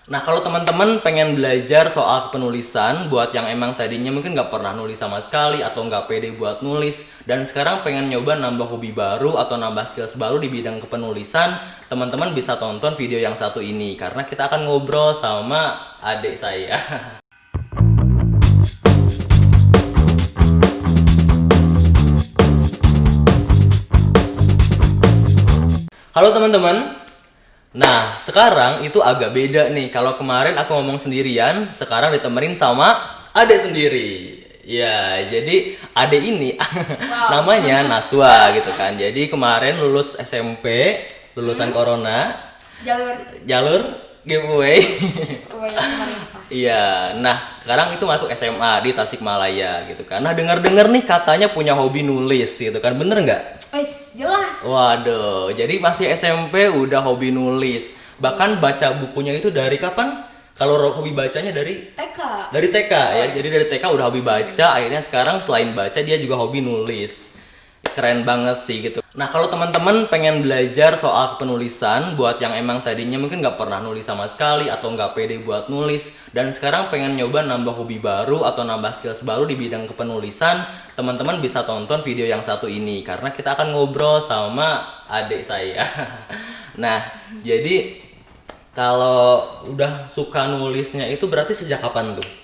Nah, kalau teman-teman pengen belajar soal penulisan, buat yang emang tadinya mungkin nggak pernah nulis sama sekali atau nggak pede buat nulis, dan sekarang pengen nyoba nambah hobi baru atau nambah skills baru di bidang kepenulisan, teman-teman bisa tonton video yang satu ini, karena kita akan ngobrol sama adik saya. Halo teman-teman. Nah, sekarang itu agak beda nih. Kalau kemarin aku ngomong sendirian, sekarang ditemenin sama adik sendiri. Ya, jadi adik ini namanya Naswa gitu kan. Jadi kemarin lulus SMP, lulusan Corona, jalur jalur giveaway. pemerintah. Iya, nah sekarang itu masuk SMA di Tasikmalaya gitu kan. Nah dengar-dengar nih katanya punya hobi nulis gitu kan, bener nggak? Wes, jelas. Waduh, jadi masih SMP udah hobi nulis. Bahkan baca bukunya itu dari kapan? Kalau hobi bacanya dari TK. TK ya. Jadi dari TK udah hobi baca, akhirnya sekarang selain baca dia juga hobi nulis. Keren banget sih gitu. Nah, kalau teman-teman pengen belajar soal penulisan, buat yang emang tadinya mungkin nggak pernah nulis sama sekali atau nggak pede buat nulis, dan sekarang pengen nyoba nambah hobi baru atau nambah skills baru di bidang kepenulisan, teman-teman bisa tonton video yang satu ini, karena kita akan ngobrol sama adik saya. Nah, jadi kalau udah suka nulisnya itu berarti sejak kapan tuh?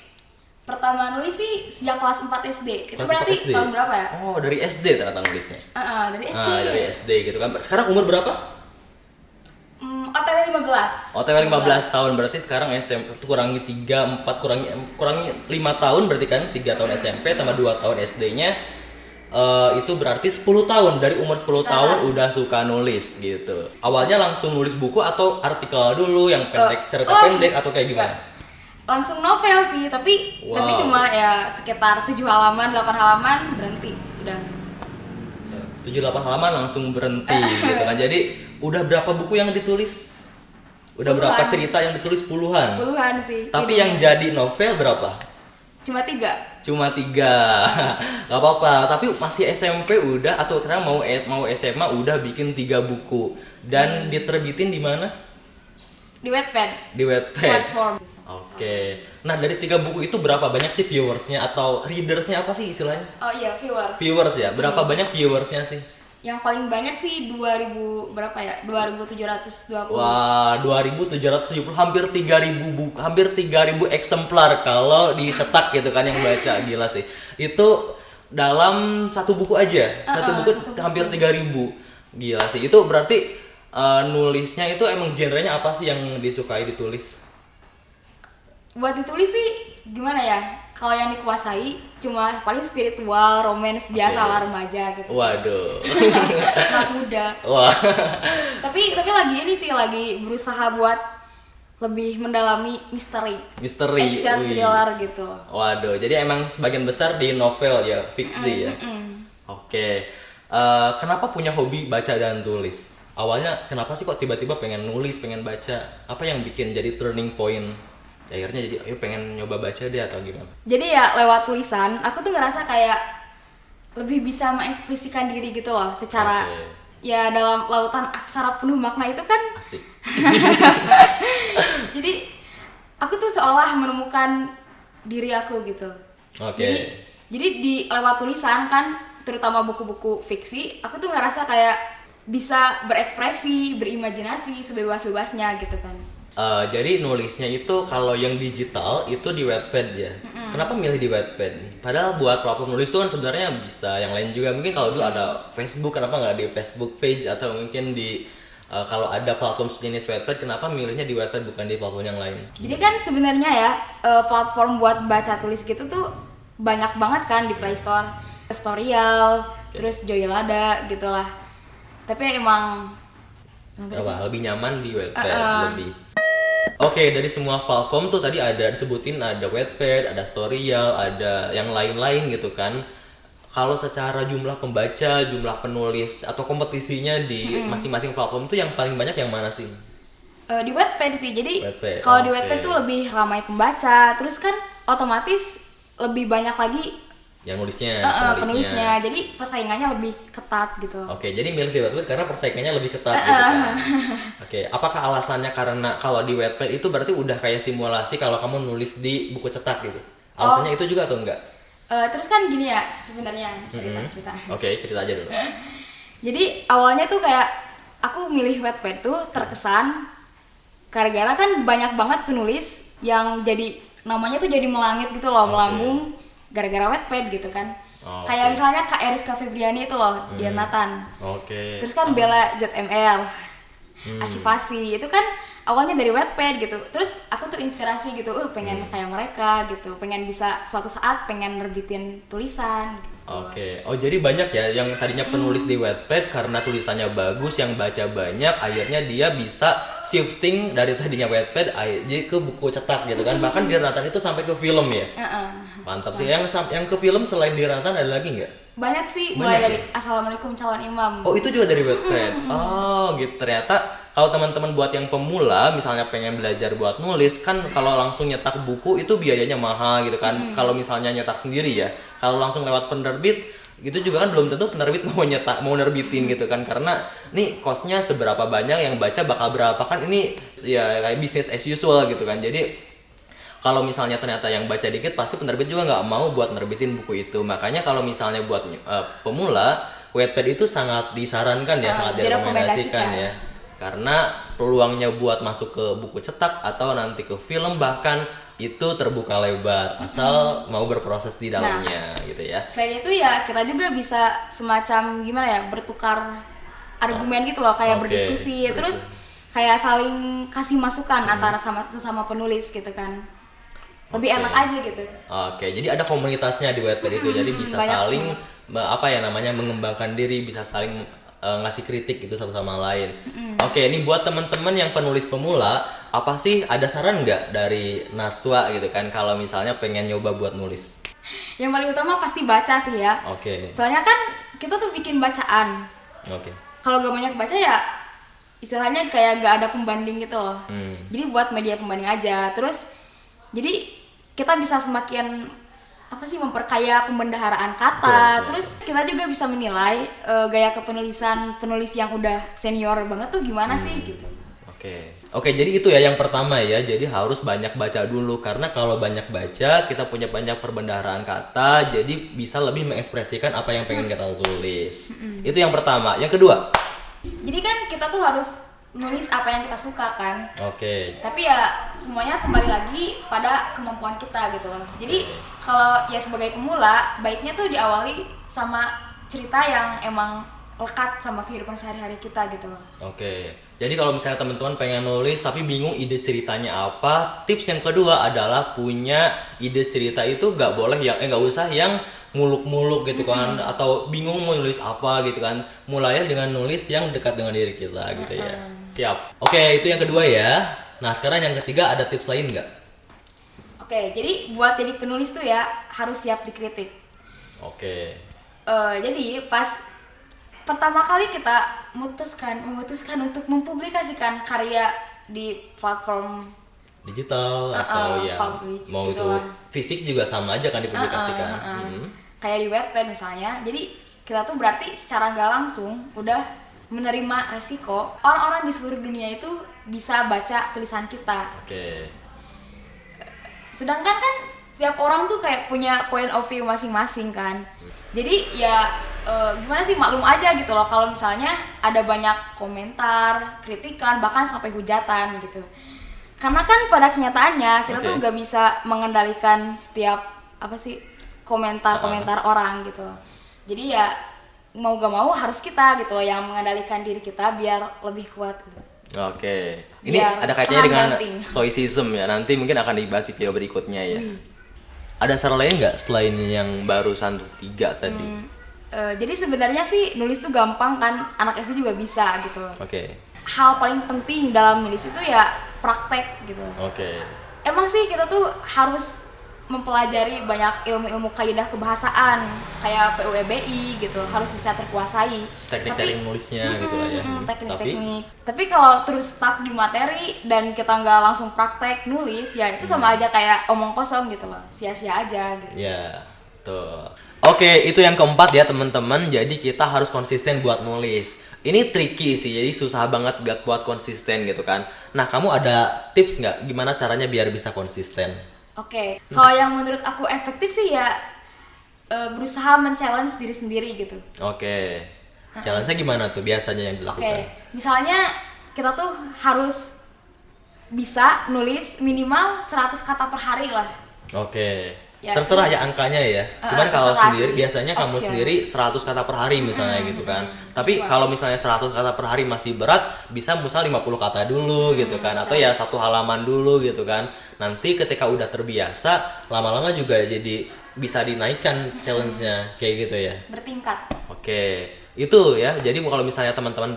Pertama nulis sih sejak kelas 4 SD. Itu Kelas berarti 4 SD? tahun berapa ya? Oh, dari SD ternyata nulisnya. Dari SD. Dari SD gitu kan. Sekarang umur berapa? OTW 15. OTW 15 tahun, berarti sekarang SMP itu kurangi 3, 4, kurangi 5 tahun berarti kan, 3 tahun SMP tambah 2 tahun SD-nya, itu berarti 10 tahun, dari umur 10 tahun udah suka nulis gitu. Awalnya langsung nulis buku atau artikel dulu yang pendek, cerita pendek atau kayak gimana? Langsung novel sih, tapi Wow. cuma ya sekitar 7 halaman, 8 halaman berhenti. Udah. 7-8 halaman langsung berhenti gitu kan. Jadi udah berapa buku yang ditulis? Udah berapa Puluhan. cerita yang ditulis? Puluhan. Puluhan sih. Tapi Ini yang jadi novel berapa? cuma 3. Cuma 3. Gak apa-apa, tapi masih SMP udah, atau sekarang mau SMA udah bikin 3 buku dan diterbitin di mana? Di Wattpad. Di Wattpad. Platform. Oke. Nah, dari 3 buku itu berapa banyak sih viewersnya atau readersnya, apa sih istilahnya? Oh iya, viewers. Viewers ya. Berapa banyak viewersnya sih? Yang paling banyak sih 2000 berapa ya? 2720. Wah, 2770, hampir 3000 buku, hampir 3000 eksemplar kalau dicetak gitu kan yang baca, gila sih. Itu dalam satu buku aja. Satu buku satu buku. hampir 3000. Gila sih. Itu berarti nulisnya itu emang genrenya apa sih yang disukai ditulis? Buat ditulis sih gimana ya? Kalau yang dikuasai cuma paling spiritual, romance biasa lah remaja gitu. Waduh. Anak muda. Wah. Tapi lagi ini sih lagi berusaha buat lebih mendalami misteri. Misteri. Action Wih. thriller gitu. Waduh, jadi emang sebagian besar di novel ya, fiksi ya. Oke. Kenapa punya hobi baca dan tulis? Awalnya kenapa sih kok tiba-tiba pengen nulis, pengen baca? Apa yang bikin jadi turning point? Akhirnya jadi ayo pengen nyoba baca deh atau gimana? Jadi ya lewat tulisan aku tuh ngerasa kayak lebih bisa mengekspresikan diri gitu loh secara Oke. ya dalam lautan aksara penuh makna itu kan. Asik. Jadi aku tuh seolah menemukan diri aku gitu. Oke. Jadi di lewat tulisan kan, terutama buku-buku fiksi, aku tuh ngerasa kayak bisa berekspresi, berimajinasi sebebas-bebasnya gitu kan. Jadi nulisnya itu kalau yang digital itu di Wattpad ya. Kenapa milih di Wattpad? Padahal buat platform nulis itu kan sebenarnya bisa yang lain juga. Mungkin kalau dulu ada Facebook, kenapa nggak di Facebook page, atau mungkin di kalau ada platform sejenis Wattpad, kenapa milihnya di Wattpad bukan di platform yang lain? Jadi kan sebenarnya ya platform buat baca tulis gitu tuh banyak banget kan di Play Store, Storyal, terus Joylada gitulah. Tapi emang Apa? Lebih nyaman di Wattpad lebih. Oke, dari semua platform tuh tadi ada disebutin, ada Wattpad, ada Storyal, ada yang lain-lain gitu kan. Kalau secara jumlah pembaca, jumlah penulis atau kompetisinya di masing-masing platform tuh yang paling banyak yang mana sih? di Wattpad sih. Jadi Wattpad, kalau di oke. Wattpad tuh lebih ramai pembaca, terus kan otomatis lebih banyak lagi Yang nulisnya, penulisnya. Jadi persaingannya lebih ketat gitu. Oke, jadi milih di Wattpad karena persaingannya lebih ketat gitu kan. Oke, apakah alasannya karena kalau di Wattpad itu berarti udah kayak simulasi kalau kamu nulis di buku cetak gitu? Alasannya itu juga atau enggak? Terus kan gini ya sebenarnya cerita. Oke, cerita aja dulu. Jadi awalnya tuh kayak aku milih Wattpad tuh terkesan gara-gara kan banyak banget penulis yang jadi namanya tuh jadi melangit gitu loh, melambung gara-gara Wattpad gitu kan. Kayak misalnya Kak Eriska Febriani itu loh, Dear Nathan. Terus kan Bella ZML, Asifasi itu kan awalnya dari Wattpad gitu. Terus aku terinspirasi gitu, pengen kayak mereka gitu, pengen bisa suatu saat pengen nerbitin tulisan gitu. Oke, oh jadi banyak ya yang tadinya penulis di Wattpad karena tulisannya bagus, yang baca banyak, akhirnya dia bisa shifting dari tadinya Wattpad aja ke buku cetak gitu kan. Bahkan Dear Nathan itu sampai ke film ya. Mantap sih. Yang ke film selain Dear Nathan ada lagi nggak? Banyak sih, mulai dari Assalamualaikum Calon Imam. Oh itu juga dari Wattpad. Oh gitu. Ternyata kalau teman-teman buat yang pemula, misalnya pengen belajar buat nulis, kan kalau langsung nyetak buku itu biayanya mahal gitu kan. Kalau misalnya nyetak sendiri ya, kalau langsung lewat penerbit, gitu juga kan belum tentu penerbit mau nerbitin gitu kan. Karena nih costnya seberapa banyak, yang baca bakal berapa, kan ini ya kayak business as usual gitu kan. Jadi kalau misalnya ternyata yang baca dikit, pasti penerbit juga nggak mau buat nerbitin buku itu. Makanya kalau misalnya buat pemula, Wattpad itu sangat disarankan ya, sangat direkomendasikan ya. Karena peluangnya buat masuk ke buku cetak atau nanti ke film bahkan itu terbuka lebar, asal mau berproses di dalamnya gitu ya. Selain itu ya kita juga bisa semacam gimana ya, bertukar argumen gitu loh, kayak berdiskusi, terus kayak saling kasih masukan antara sesama penulis gitu kan. Lebih enak aja gitu. Oke, jadi ada komunitasnya di Wattpad itu, jadi bisa saling mengembangkan diri, bisa saling ngasih kritik gitu satu sama lain. Oke, ini buat teman-teman yang penulis pemula, apa sih ada saran nggak dari Naswa gitu kan kalau misalnya pengen nyoba buat nulis? Yang paling utama pasti baca sih ya. Soalnya kan kita tuh bikin bacaan. Kalau gak banyak baca ya istilahnya kayak gak ada pembanding gitu loh. Jadi buat media pembanding aja. Terus jadi kita bisa semakin memperkaya pembendaharaan kata. Terus kita juga bisa menilai gaya kepenulisan penulis yang udah senior banget tuh gimana sih gitu. Oke, jadi itu ya yang pertama ya. Jadi harus banyak baca dulu, karena kalau banyak baca kita punya banyak perbendaharaan kata, jadi bisa lebih mengekspresikan apa yang pengen kita tulis. Itu yang pertama. Yang kedua, jadi kan kita tuh harus nulis apa yang kita suka kan. Tapi ya semuanya kembali lagi pada kemampuan kita gitu loh. Jadi kalau ya sebagai pemula, baiknya tuh diawali sama cerita yang emang lekat sama kehidupan sehari-hari kita gitu loh. Jadi kalau misalnya teman-teman pengen nulis tapi bingung ide ceritanya apa, tips yang kedua adalah punya ide cerita itu nggak usah yang muluk-muluk gitu kan, atau bingung mau nulis apa gitu kan. Mulainya dengan nulis yang dekat dengan diri kita gitu ya. Siap. Oke, itu yang kedua ya. Nah sekarang yang ketiga, ada tips lain nggak? Jadi buat jadi penulis tuh ya harus siap dikritik. Jadi pas pertama kali kita memutuskan untuk mempublikasikan karya di platform digital atau ya mau gitu itu fisik juga sama aja kan dipublikasikan. Kayak di Wattpad misalnya. Jadi kita tuh berarti secara nggak langsung udah menerima resiko orang-orang di seluruh dunia itu bisa baca tulisan kita. Sedangkan kan tiap orang tuh kayak punya point of view masing-masing kan. Jadi ya gimana sih, maklum aja gitu loh kalau misalnya ada banyak komentar, kritikan, bahkan sampai hujatan gitu. Karena kan pada kenyataannya kita tuh gak bisa mengendalikan setiap komentar-komentar orang gitu. Jadi ya mau gak mau harus kita gitu yang mengendalikan diri kita biar lebih kuat gitu. Ini ada kaitannya dengan stoicism ya, nanti mungkin akan dibahas di video berikutnya ya. Ada saran lain nggak selain yang barusan 3 tadi? Jadi sebenarnya sih nulis tuh gampang kan, anak SD juga bisa gitu. Hal paling penting dalam nulis itu ya praktek gitu. Emang sih kita tuh harus mempelajari banyak ilmu-ilmu kaidah kebahasaan kayak PUEBI gitu, harus bisa terkuasai teknik nulisnya gitu lah ya. Teknik. Tapi kalau terus stuck di materi dan kita nggak langsung praktek nulis ya itu sama aja kayak omong kosong gitu loh, sia-sia aja gitu. Betul. Oke, itu yang keempat ya teman-teman. Jadi kita harus konsisten buat nulis. Ini tricky sih, jadi susah banget buat konsisten gitu kan. Nah, kamu ada tips nggak gimana caranya biar bisa konsisten? Oke, kalau yang menurut aku efektif sih ya berusaha men-challenge diri sendiri gitu. Oke. Challenge-nya gimana tuh biasanya yang Oke, dilakukan? misalnya kita tuh harus bisa nulis minimal 100 kata per hari lah. Oke. Ya, Terserah terus- ya angkanya ya. Cuman kalau terserah sendiri sih. biasanya kamu Option. sendiri 100 kata per hari misalnya gitu kan. Tapi Gitu. kalau misalnya 100 kata per hari masih berat, bisa misal 50 kata dulu gitu kan, atau ya satu halaman dulu gitu kan. Nanti ketika udah terbiasa, lama-lama juga jadi bisa dinaikkan challenge-nya kayak gitu ya. Bertingkat. Oke, itu ya. Jadi kalau misalnya teman-teman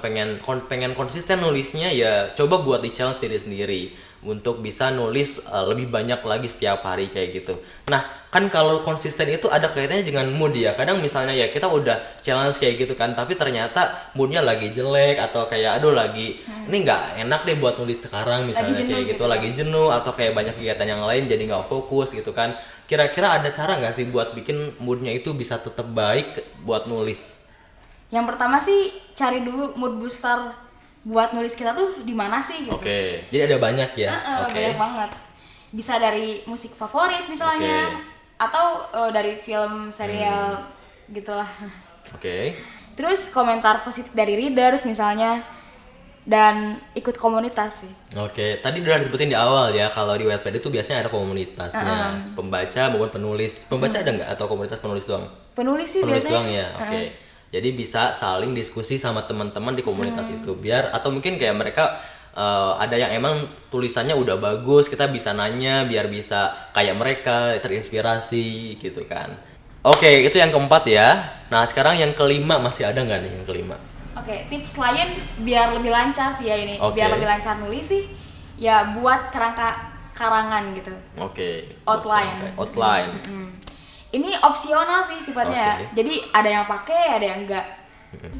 pengen konsisten nulisnya ya coba buat di challenge diri sendiri untuk bisa nulis lebih banyak lagi setiap hari kayak gitu. Nah, kan kalau konsisten itu ada kaitannya dengan mood ya. Kadang misalnya ya kita udah challenge kayak gitu kan, tapi ternyata moodnya lagi jelek atau kayak aduh lagi ini nggak enak deh buat nulis sekarang misalnya jenuh kayak gitu, gitu lagi jenuh atau kayak banyak kegiatan yang lain jadi nggak fokus gitu kan. Kira-kira ada cara nggak sih buat bikin moodnya itu bisa tetap baik buat nulis? Yang pertama sih cari dulu mood booster buat nulis kita tuh di mana sih gitu. Oke, jadi ada banyak ya. Oke. Banyak banget. Bisa dari musik favorit misalnya, atau dari film, serial gitulah. Oke. Terus komentar positif dari readers misalnya, dan ikut komunitas sih. Oke, tadi udah disebutin di awal ya kalau di Wattpad itu biasanya ada komunitasnya, pembaca maupun penulis. Pembaca ada nggak atau komunitas penulis doang? Penulis sih Penulis biasanya. doang ya. Oke. Jadi bisa saling diskusi sama teman-teman di komunitas itu biar atau mungkin kayak mereka ada yang emang tulisannya udah bagus, kita bisa nanya biar bisa kayak mereka terinspirasi gitu kan. Oke, itu yang keempat ya. Nah, sekarang yang kelima masih ada nggak nih yang kelima? Oke, tips lain biar lebih lancar sih ya ini. Oke. Biar lebih lancar nulis sih, ya buat kerangka karangan gitu. Oke. Outline. Outline. Ini opsional sih sifatnya Oke. ya. Jadi ada yang pakai, ada yang enggak.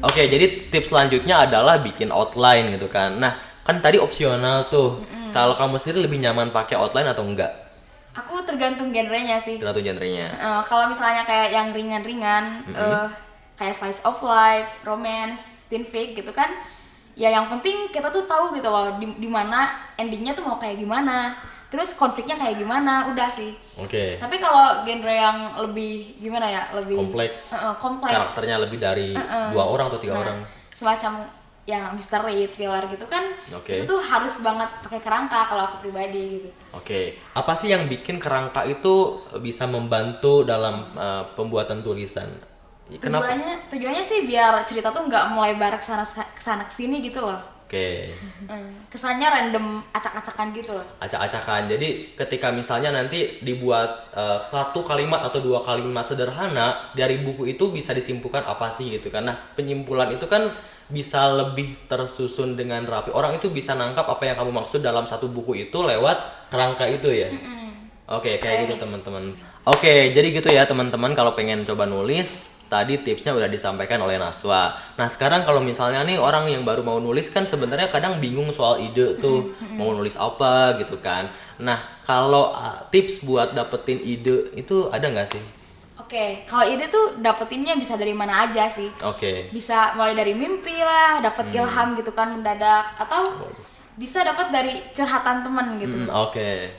Oke, jadi tips selanjutnya adalah bikin outline gitu kan. Nah, kan tadi opsional tuh. Kalau kamu sendiri lebih nyaman pakai outline atau enggak? Aku tergantung genrenya sih. Tergantung genrenya. Kalau misalnya kayak yang ringan-ringan, kayak slice of life, romance, teen fic gitu kan, ya yang penting kita tuh tahu gitu loh di mana endingnya tuh mau kayak gimana, terus konfliknya kayak gimana, udah sih. Oke. Tapi kalau genre yang lebih gimana ya, lebih Kompleks. kompleks, Karakternya lebih dari 2 orang atau 3 orang. semacam yang misteri, thriller gitu kan, Oke. itu tuh harus banget pakai kerangka kalau aku pribadi gitu. Oke. Apa sih yang bikin kerangka itu bisa membantu dalam pembuatan tulisan? Kenapa? Tujuannya sih biar cerita tuh nggak melebar kesana kesini gitu loh. Oke. Kesannya random, acak-acakan gitu loh. Acak-acakan. Jadi ketika misalnya nanti dibuat satu kalimat atau 2 kalimat sederhana dari buku itu bisa disimpulkan apa sih gitu kan. Nah, penyimpulan itu kan bisa lebih tersusun dengan rapi. Orang itu bisa nangkap apa yang kamu maksud dalam satu buku itu lewat kerangka itu ya. Oke, kayak gitu teman-teman. Oke, jadi gitu ya teman-teman kalau pengen coba nulis. Tadi tipsnya udah disampaikan oleh Naswa. Nah, sekarang kalau misalnya nih orang yang baru mau nulis kan sebenarnya kadang bingung soal ide tuh, mau nulis apa gitu kan. Nah, kalau tips buat dapetin ide itu ada nggak sih? Oke, kalau ide tuh dapetinnya bisa dari mana aja sih. Oke. Bisa mulai dari mimpi lah, dapat ilham gitu kan mendadak, atau bisa dapat dari curhatan temen gitu. Oke.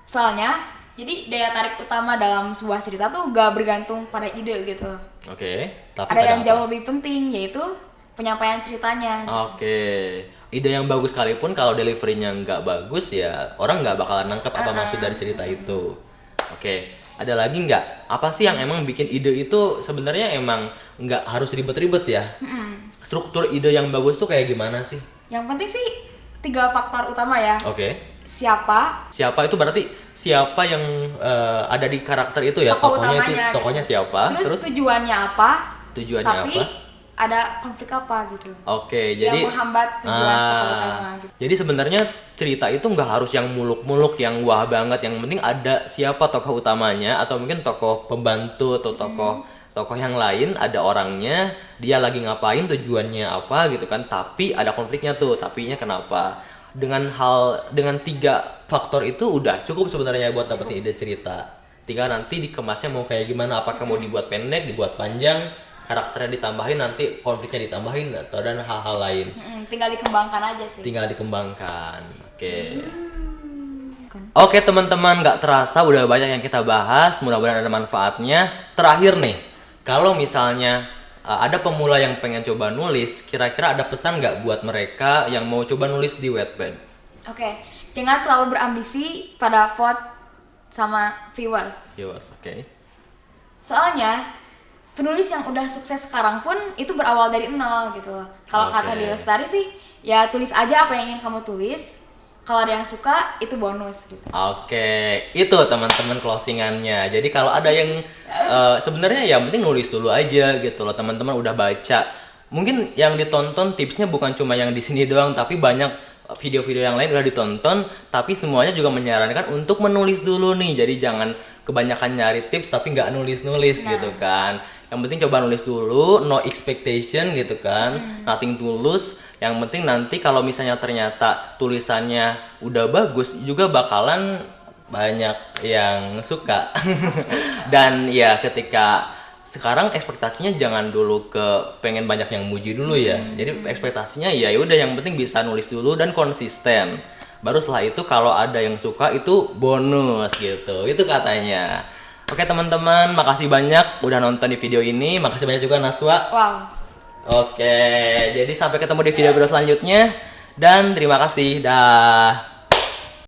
Soalnya, jadi daya tarik utama dalam sebuah cerita tuh gak bergantung pada ide gitu. Oke. Tapi Ada yang apa? jauh lebih penting, yaitu penyampaian ceritanya. Oke. Ide yang bagus sekalipun kalau deliverynya nggak bagus ya orang nggak bakalan nangkep apa maksud dari cerita itu. Oke. Ada lagi nggak? Apa sih yang emang bikin ide itu sebenarnya emang nggak harus ribet-ribet ya? Struktur ide yang bagus tuh kayak gimana sih? Yang penting sih 3 faktor utama ya. Oke. Siapa, Siapa itu berarti siapa yang ada di karakter itu ya? tokoh Tokohnya itu utamanya tokohnya gitu. siapa? Terus tujuannya apa? Tujuannya tapi apa? ada konflik apa gitu. Oke, Yang jadi menghambat tujuan tokoh utama gitu. Jadi sebenarnya cerita itu nggak harus yang muluk-muluk, yang wah banget. Yang penting ada siapa tokoh utamanya atau mungkin tokoh pembantu atau tokoh yang lain, ada orangnya, dia lagi ngapain, tujuannya apa gitu kan. Tapi ada konfliknya tuh, tapinya kenapa? Dengan 3 faktor itu udah cukup sebenarnya buat dapetin ide cerita. Tinggal nanti dikemasnya mau kayak gimana, apakah mau dibuat pendek, dibuat panjang, karakternya ditambahin, nanti konfliknya ditambahin atau dan hal-hal lain. Tinggal dikembangkan aja sih. Tinggal dikembangkan. Oke. Oke teman-teman, nggak terasa udah banyak yang kita bahas, mudah-mudahan ada manfaatnya. Terakhir nih, kalau misalnya ada pemula yang pengen coba nulis, kira-kira ada pesan nggak buat mereka yang mau coba nulis di Wattpad? Oke, jangan terlalu berambisi pada vote sama viewers. Oke. Soalnya penulis yang udah sukses sekarang pun itu berawal dari nol gitu. Kalau kata Oke. Di Lestari sih, ya tulis aja apa yang ingin kamu tulis. Kalau ada yang suka, itu bonus gitu. Oke, itu teman-teman closingannya. Jadi kalau ada yang sebenarnya yang penting nulis dulu aja gitu loh, teman-teman udah baca. Mungkin yang ditonton tipsnya bukan cuma yang di sini doang, tapi banyak video-video yang lain udah ditonton, tapi semuanya juga menyarankan untuk menulis dulu nih. Jadi jangan kebanyakan nyari tips tapi nggak nulis-nulis gitu kan. Yang penting coba nulis dulu, no expectation gitu kan, nothing tulus. Yang penting nanti kalau misalnya ternyata tulisannya udah bagus, juga bakalan banyak yang suka. Dan ya ketika sekarang ekspektasinya jangan dulu ke pengen banyak yang muji dulu ya. Jadi ekspektasinya ya udah yang penting bisa nulis dulu dan konsisten. Baru setelah itu kalau ada yang suka itu bonus gitu. Itu katanya. Oke teman-teman, makasih banyak udah nonton di video ini. Makasih banyak juga Naswa. Wow. Oke, jadi sampai ketemu di video selanjutnya. Dan terima kasih. Dah.